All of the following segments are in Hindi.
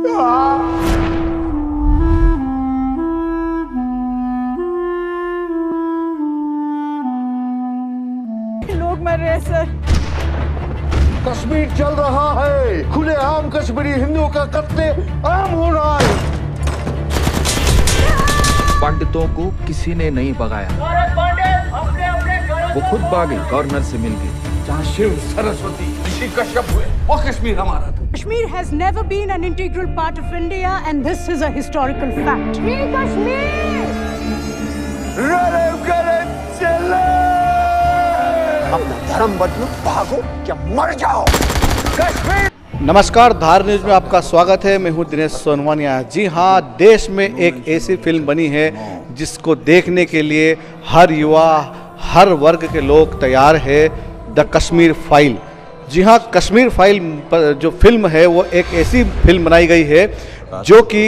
लोग मर रहे हैं सर। कश्मीर चल रहा है, खुलेआम कश्मीरी हिंदुओं का कत्ले आम हो रहा है। पंडितों को किसी ने नहीं भगाया, वो खुद भागे, गवर्नर से मिल गए। जहाँ शिव, सरस्वती, ऋषि कश्यप हुए, वो कश्मीर हमारा था। Kashmir has never been an integral part of India and this is a historical fact. Kashmir! अपना धर्म बदलो, भागो या मर जाओ। कश्मीर। नमस्कार, धार न्यूज में आपका स्वागत है। मैं हूं दिनेश सोनवानिया। जी हां, देश में एक ऐसी फिल्म बनी है जिसको देखने के लिए हर युवा, हर वर्ग के लोग तैयार है। The Kashmir file. जी हां, कश्मीर फाइल जो फिल्म है वो एक ऐसी फिल्म बनाई गई है जो कि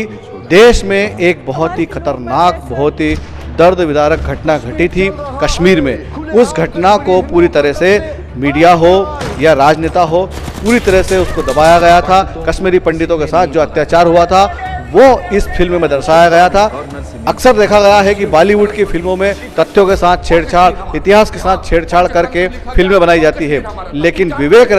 देश में एक बहुत ही खतरनाक, बहुत ही दर्द विदारक घटना घटी थी कश्मीर में। उस घटना को पूरी तरह से मीडिया हो या राजनेता हो, पूरी तरह से उसको दबाया गया था। कश्मीरी पंडितों के साथ जो अत्याचार हुआ था वो इस फिल्म में दर्शाया गया था। अक्सर देखा गया है कि बॉलीवुड की फिल्मों में तथ्यों के साथ छेड़छाड़, इतिहास के साथ छेड़छाड़ करके फिल्में बनाई जाती है, लेकिन विवेक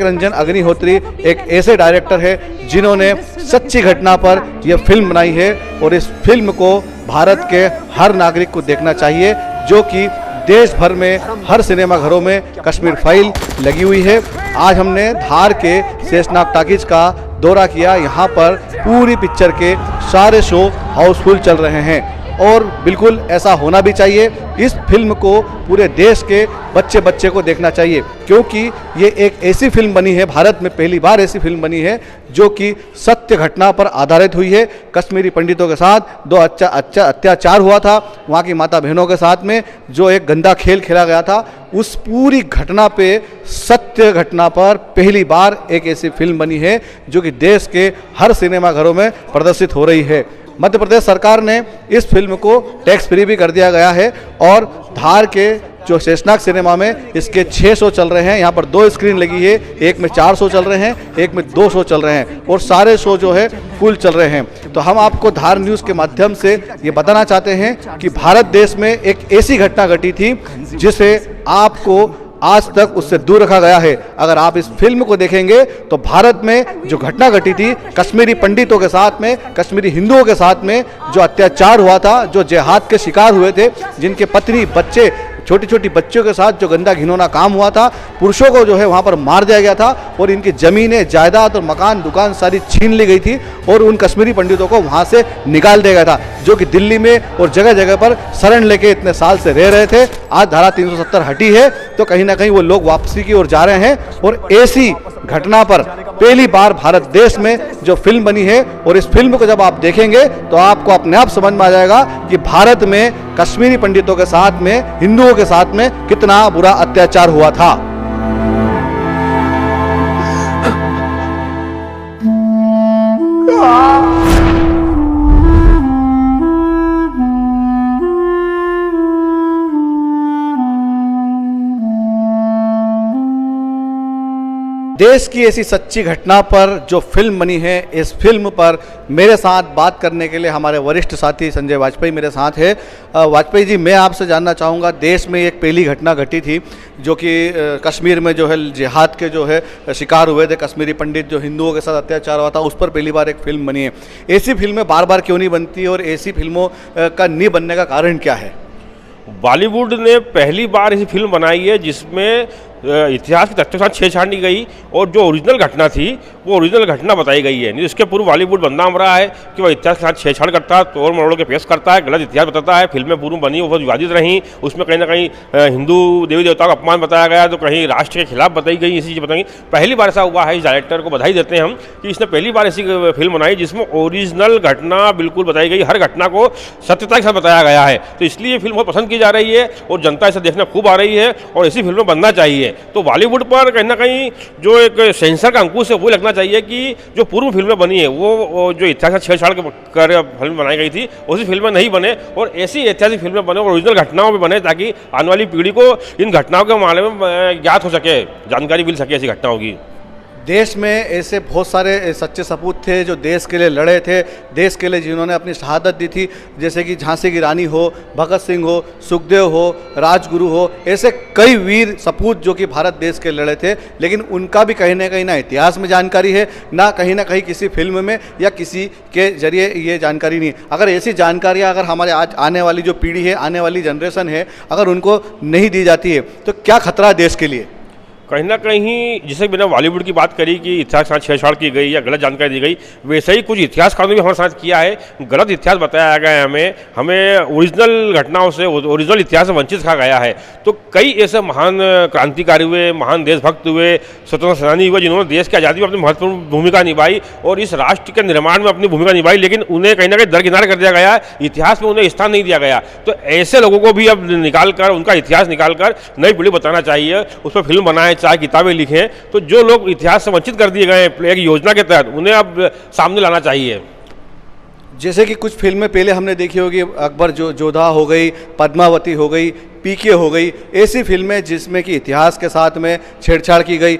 रंजन अग्निहोत्री एक ऐसे डायरेक्टर है जिन्होंने सच्ची घटना पर यह फिल्म बनाई है। और इस फिल्म को भारत के हर नागरिक को देखना चाहिए, जो कि देश भर में हर सिनेमा घरों में कश्मीर फाइल लगी हुई है। आज हमने धार के शेषनाग टॉकीज का दौरा किया। यहाँ पर पूरी पिक्चर के सारे शो हाउसफुल चल रहे हैं और बिल्कुल ऐसा होना भी चाहिए। इस फिल्म को पूरे देश के बच्चे को देखना चाहिए, क्योंकि ये एक ऐसी फिल्म बनी है, भारत में पहली बार ऐसी फिल्म बनी है जो कि सत्य घटना पर आधारित हुई है। कश्मीरी पंडितों के साथ दो अत्याचार हुआ था, वहाँ की माता बहनों के साथ में जो एक गंदा खेल खेला गया था, उस पूरी घटना पे, सत्य घटना पर पहली बार एक ऐसी फिल्म बनी है जो कि देश के हर सिनेमा घरों में प्रदर्शित हो रही है। मध्य प्रदेश सरकार ने इस फिल्म को टैक्स फ्री भी कर दिया गया है और धार के जो शेषनाग सिनेमा में इसके 6 शो चल रहे हैं। यहाँ पर 2 स्क्रीन लगी है, एक में 4 शो चल रहे हैं, एक में 2 शो चल रहे हैं और सारे शो जो है फुल चल रहे हैं। तो हम आपको धार न्यूज़ के माध्यम से ये बताना चाहते हैं कि भारत देश में एक ऐसी घटना घटी थी जिसे आपको आज तक उससे दूर रखा गया है। अगर आप इस फिल्म को देखेंगे तो भारत में जो घटना घटी थी कश्मीरी पंडितों के साथ में, कश्मीरी हिंदुओं के साथ में जो अत्याचार हुआ था, जो जिहाद के शिकार हुए थे, जिनके पत्नी, बच्चे, छोटी छोटी बच्चियों के साथ जो गंदा घिनौना काम हुआ था, पुरुषों को जो है वहाँ पर मार दिया गया था और इनकी ज़मीनें, जायदाद और मकान, दुकान सारी छीन ली गई थी और उन कश्मीरी पंडितों को वहाँ से निकाल दिया गया था, जो कि दिल्ली में और जगह जगह पर शरण लेके इतने साल से रह रहे थे। आज धारा 370 हटी है तो कहीं ना कहीं वो लोग वापसी की ओर जा रहे हैं और ऐसी घटना पर पहली बार भारत देश में जो फिल्म बनी है, और इस फिल्म को जब आप देखेंगे तो आपको अपने आप समझ में आ जाएगा कि भारत में कश्मीरी पंडितों के साथ में, हिंदुओं के साथ में कितना बुरा अत्याचार हुआ था। देश की ऐसी सच्ची घटना पर जो फिल्म बनी है, इस फिल्म पर मेरे साथ बात करने के लिए हमारे वरिष्ठ साथी संजय वाजपेयी मेरे साथ है। वाजपेयी जी, मैं आपसे जानना चाहूँगा, देश में एक पहली घटना घटी थी जो कि कश्मीर में जो है जिहाद के जो है शिकार हुए थे कश्मीरी पंडित, जो हिंदुओं के साथ अत्याचार हुआ था, उस पर पहली बार एक फिल्म बनी है। ऐसी फिल्में बार बार क्यों नहीं बनती और ऐसी फिल्मों का नहीं बनने का कारण क्या है? बॉलीवुड ने पहली बार ऐसी फिल्म बनाई है जिसमें इतिहास के तथ्यों के साथ छेड़छाड़ नहीं गई और जो ओरिजिनल घटना थी वो ओरिजिनल घटना बताई गई है। नहीं, इसके पूर्व बॉलीवुड बदनाम रहा है कि वह इतिहास के साथ छेड़छाड़ करता है, तोड़ मरोड़ के पेश करता है, गलत इतिहास बताता है। फिल्में पूर्व बनी वो बहुत विवादित रहीं, उसमें कहीं ना कहीं हिंदू देवी देवताओं का अपमान बताया गया, तो कहीं राष्ट्र के खिलाफ बताई गई, ऐसी चीज़ें बताई। पहली बार ऐसा हुआ है, इस डायरेक्टर को बधाई देते हैं हम कि इसने पहली बार ऐसी फिल्म बनाई जिसमें ओरिजिनल घटना बिल्कुल बताई गई, हर घटना को सत्यता के साथ बताया गया है। तो इसलिए फिल्म बहुत पसंद की जा रही है और जनता इसे देखना खूब आ रही है और ऐसी फिल्में बनना चाहिए। तो बॉलीवुड पर कहीं ना कहीं जो एक सेंसर का अंकुश है वो लगना चाहिए कि जो पूर्व फिल्में बनी है वो जो इतिहास छेड़छाड़ कर फिल्म बनाई गई थी उसी फिल्में नहीं बने और ऐसी ऐतिहासिक फिल्में बने और ओरिजिनल घटनाओं में बने, ताकि आने वाली पीढ़ी को इन घटनाओं के मामले में ज्ञात हो सके, जानकारी मिल सके ऐसी घटनाओं की। देश में ऐसे बहुत सारे सच्चे सपूत थे जो देश के लिए लड़े थे, देश के लिए जिन्होंने अपनी शहादत दी थी, जैसे कि झांसी की रानी हो, भगत सिंह हो, सुखदेव हो, राजगुरु हो, ऐसे कई वीर सपूत जो कि भारत देश के लड़े थे, लेकिन उनका भी कहीं ना इतिहास में जानकारी है, ना कहीं किसी फिल्म में या किसी के जरिए ये जानकारी नहीं है। अगर ऐसी जानकारियाँ अगर हमारे आज आने वाली जो पीढ़ी है, आने वाली जनरेशन है, अगर उनको नहीं दी जाती है तो क्या खतरा है देश के लिए? कहीं ना कहीं जैसे मैंने बॉलीवुड की बात करी कि इतिहास के साथ छेड़छाड़ की गई या गलत जानकारी दी गई, वैसे ही कुछ इतिहासकारों ने भी हमारे साथ किया है। गलत इतिहास बताया गया है, हमें ओरिजिनल घटनाओं से, ओरिजिनल इतिहास से वंचित रखा गया है। तो कई ऐसे महान क्रांतिकारी हुए, महान देशभक्त हुए, स्वतंत्रता सेनानी हुए, जिन्होंने देश की आज़ादी में अपनी महत्वपूर्ण भूमिका निभाई और इस राष्ट्र के निर्माण में अपनी भूमिका निभाई, लेकिन उन्हें कहीं ना कहीं दरकिनार कर दिया गया, इतिहास में उन्हें स्थान नहीं दिया गया। तो ऐसे लोगों को भी अब निकाल कर, उनका इतिहास निकाल कर नई पीढ़ी बताना चाहिए, उस पर फिल्म बनाए, चाहे किताबें लिखें। तो जो लोग इतिहास से वंचित कर दिए गए एक योजना के तहत, उन्हें अब सामने लाना चाहिए। जैसे कि कुछ फिल्में पहले हमने देखी होगी, अकबर जो जोधा हो गई, पद्मावती हो गई, पीके हो गई, ऐसी फिल्में जिसमें कि इतिहास के साथ में छेड़छाड़ की गई,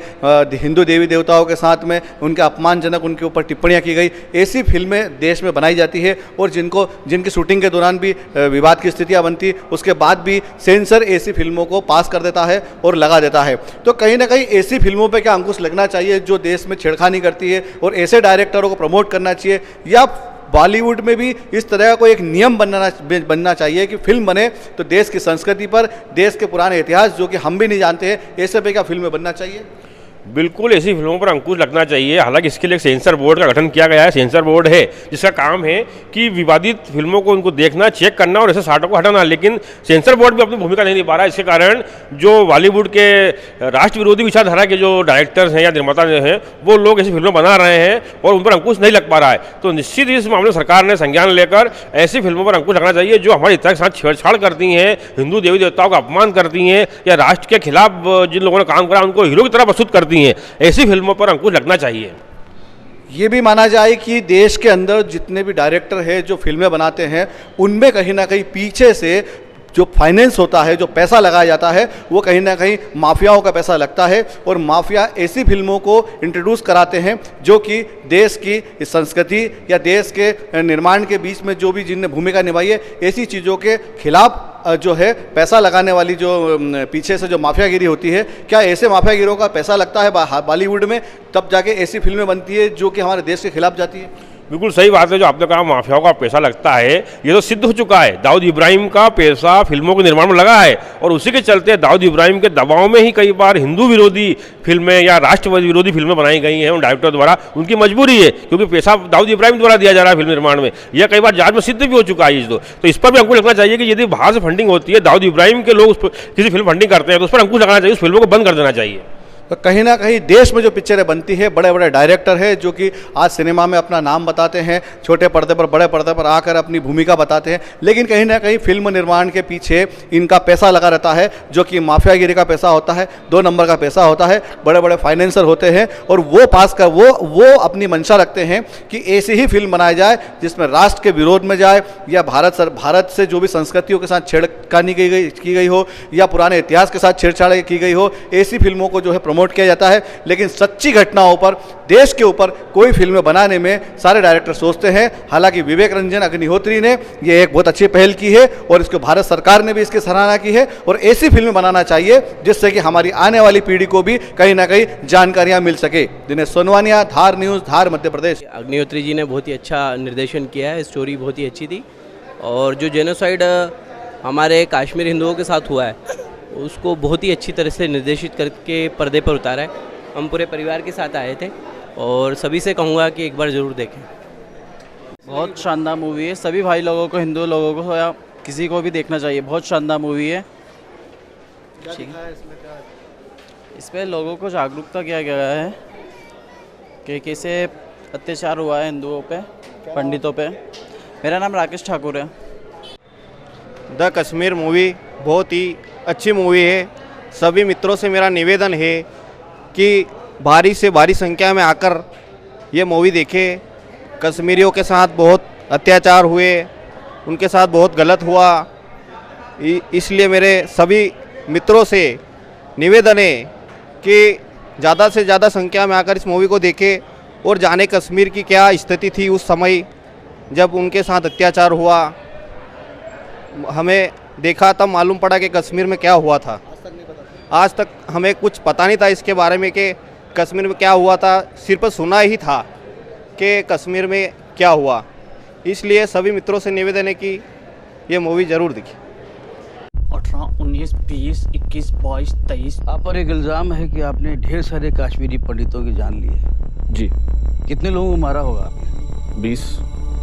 हिंदू देवी देवताओं के साथ में उनके अपमानजनक उनके ऊपर टिप्पणियां की गई, ऐसी फिल्में देश में बनाई जाती है और जिनकी शूटिंग के दौरान भी विवाद की स्थितियां बनती, उसके बाद भी सेंसर ऐसी फिल्मों को पास कर देता है और लगा देता है। तो कहीं ना कहीं ऐसी फिल्मों पर क्या अंकुश लगना चाहिए जो देश में छेड़खानी करती है, और ऐसे डायरेक्टरों को प्रमोट करना चाहिए, या बॉलीवुड में भी इस तरह का कोई एक नियम बनना चाहिए कि फिल्म बने तो देश की संस्कृति पर, देश के पुराने इतिहास जो कि हम भी नहीं जानते हैं, ऐसे पे क्या फिल्में बनना चाहिए? बिल्कुल ऐसी फिल्मों पर अंकुश लगना चाहिए। हालांकि इसके लिए सेंसर बोर्ड का गठन किया गया है। सेंसर बोर्ड है जिसका काम है कि विवादित फिल्मों को उनको देखना, चेक करना और ऐसे साटों को हटाना, लेकिन सेंसर बोर्ड भी अपनी भूमिका नहीं निभा रहा है। इसके कारण जो बॉलीवुड के राष्ट्र विरोधी विचारधारा के जो डायरेक्टर्स हैं या निर्माता हैं, वो लोग ऐसी फिल्में बना रहे हैं और उन पर अंकुश नहीं लग पा रहा है। तो निश्चित ही इस मामले सरकार ने संज्ञान लेकर ऐसी फिल्मों पर अंकुश लगना चाहिए जो हमारे इतिहास के साथ छेड़छाड़ करती हैं, हिंदू देवी देवताओं का अपमान करती हैं, या राष्ट्र के खिलाफ जिन लोगों ने काम करा उनको हीरो की तरह प्रस्तुत करती हैं। ऐसी फिल्मों पर अंकुश लगना चाहिए। ये भी माना जाए कि देश के अंदर जितने भी डायरेक्टर हैं जो फिल्में बनाते हैं, उनमें कहीं ना कहीं पीछे से जो फाइनेंस होता है, जो पैसा लगाया जाता है, वो कहीं ना कहीं माफियाओं का पैसा लगता है, और माफिया ऐसी फिल्मों को इंट्रोड्यूस कराते हैं जो कि देश की संस्कृति या देश के निर्माण के बीच में जो भी जिनने भूमिका निभाई है, ऐसी चीज़ों के खिलाफ जो है पैसा लगाने वाली जो पीछे से जो माफियागिरी होती है, क्या ऐसे माफियागिरों का पैसा लगता है बॉलीवुड में, तब जाके ऐसी फिल्में बनती है जो कि हमारे देश के खिलाफ जाती है? बिल्कुल सही बात है जो आपने कहा, माफियाओं का पैसा लगता है, ये तो सिद्ध हो चुका है। दाऊद इब्राहिम का पैसा फिल्मों के निर्माण में लगा है, और उसी के चलते दाऊद इब्राहिम के दबाव में ही कई बार हिंदू विरोधी फिल्में या राष्ट्रवादी विरोधी फिल्में बनाई गई हैं उन डायरेक्टर द्वारा। उनकी मजबूरी है, क्योंकि पैसा दाऊद इब्राहिम द्वारा दिया जा रहा है फिल्म निर्माण में। यह कई बार जांच में सिद्ध भी हो चुका है। तो इस पर भी अंकुश लगना चाहिए कि यदि बाहर से फंडिंग होती है, दाऊद इब्राहिम के लोग किसी फिल्म फंडिंग करते हैं, तो उस पर अंकुश लगाना चाहिए, उस फिल्मों को बंद कर देना चाहिए। तो कहीं ना कहीं देश में जो पिक्चरें बनती है, बड़े बड़े डायरेक्टर हैं जो कि आज सिनेमा में अपना नाम बताते हैं, छोटे पर्दे पर बड़े पर्दे पर आकर अपनी भूमिका बताते हैं, लेकिन कहीं ना कहीं फिल्म निर्माण के पीछे इनका पैसा लगा रहता है, जो कि माफियागिरी का पैसा होता है, 2 नंबर का पैसा होता है। बड़े बड़े फाइनेंसर होते हैं और वो पास कर वो अपनी मंशा रखते हैं कि ऐसी ही फिल्म बनाई जाए जिसमें राष्ट्र के विरोध में जाए, या भारत से जो भी संस्कृतियों के साथ छेड़खानी की गई हो, या पुराने इतिहास के साथ छेड़छाड़ की गई हो, ऐसी फिल्मों को जो है प्रमोट किया जाता है। लेकिन सच्ची घटनाओं पर, देश के ऊपर कोई फिल्में बनाने में सारे डायरेक्टर सोचते हैं। हालांकि विवेक रंजन अग्निहोत्री ने ये एक बहुत अच्छी पहल की है और इसको भारत सरकार ने भी इसकी सराहना की है, और ऐसी फिल्में बनाना चाहिए जिससे कि हमारी आने वाली पीढ़ी को भी कहीं ना कहीं जानकारियां मिल सके। दिनेश सोनवानिया, धार न्यूज़, धार मध्य प्रदेश। अग्निहोत्री जी ने बहुत ही अच्छा निर्देशन किया है, स्टोरी बहुत ही अच्छी थी, और जो जेनोसाइड हमारे कश्मीर हिंदुओं के साथ हुआ है उसको बहुत ही अच्छी तरह से निर्देशित करके पर्दे पर उतारा है। हम पूरे परिवार के साथ आए थे और सभी से कहूँगा कि एक बार ज़रूर देखें। बहुत शानदार मूवी है, सभी भाई लोगों को, हिंदू लोगों को या किसी को भी देखना चाहिए। बहुत शानदार मूवी है। इस पर लोगों को जागरूकता किया गया है कि कैसे अत्याचार हुआ है हिंदुओं पे, पंडितों पे। मेरा नाम राकेश ठाकुर है। द कश्मीर मूवी बहुत ही अच्छी मूवी है। सभी मित्रों से मेरा निवेदन है कि भारी से भारी संख्या में आकर ये मूवी देखें। कश्मीरियों के साथ बहुत अत्याचार हुए, उनके साथ बहुत गलत हुआ, इसलिए मेरे सभी मित्रों से निवेदन है कि ज़्यादा से ज़्यादा संख्या में आकर इस मूवी को देखें और जाने कश्मीर की क्या स्थिति थी उस समय जब उनके साथ अत्याचार हुआ। हमें देखा तब मालूम पड़ा कि कश्मीर में क्या हुआ था। आज तक हमें कुछ पता नहीं था इसके बारे में कि कश्मीर में क्या हुआ था, सिर्फ सुना ही था कि कश्मीर में क्या हुआ। इसलिए सभी मित्रों से निवेदन है कि ये मूवी ज़रूर देखें। 18, 19, 20, 21, 22, 23। आप पर एक इल्ज़ाम है कि आपने ढेर सारे कश्मीरी पंडितों की जान ली है। जी। कितने लोगों को मारा होगा आपने? 20,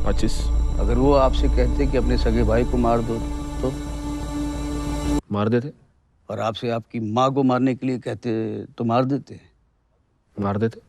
25। अगर वो आपसे कहते कि अपने सगे भाई को मार दो तो? मार देते। और आपसे आपकी माँ को मारने के लिए कहते तो मार देते? मार देते।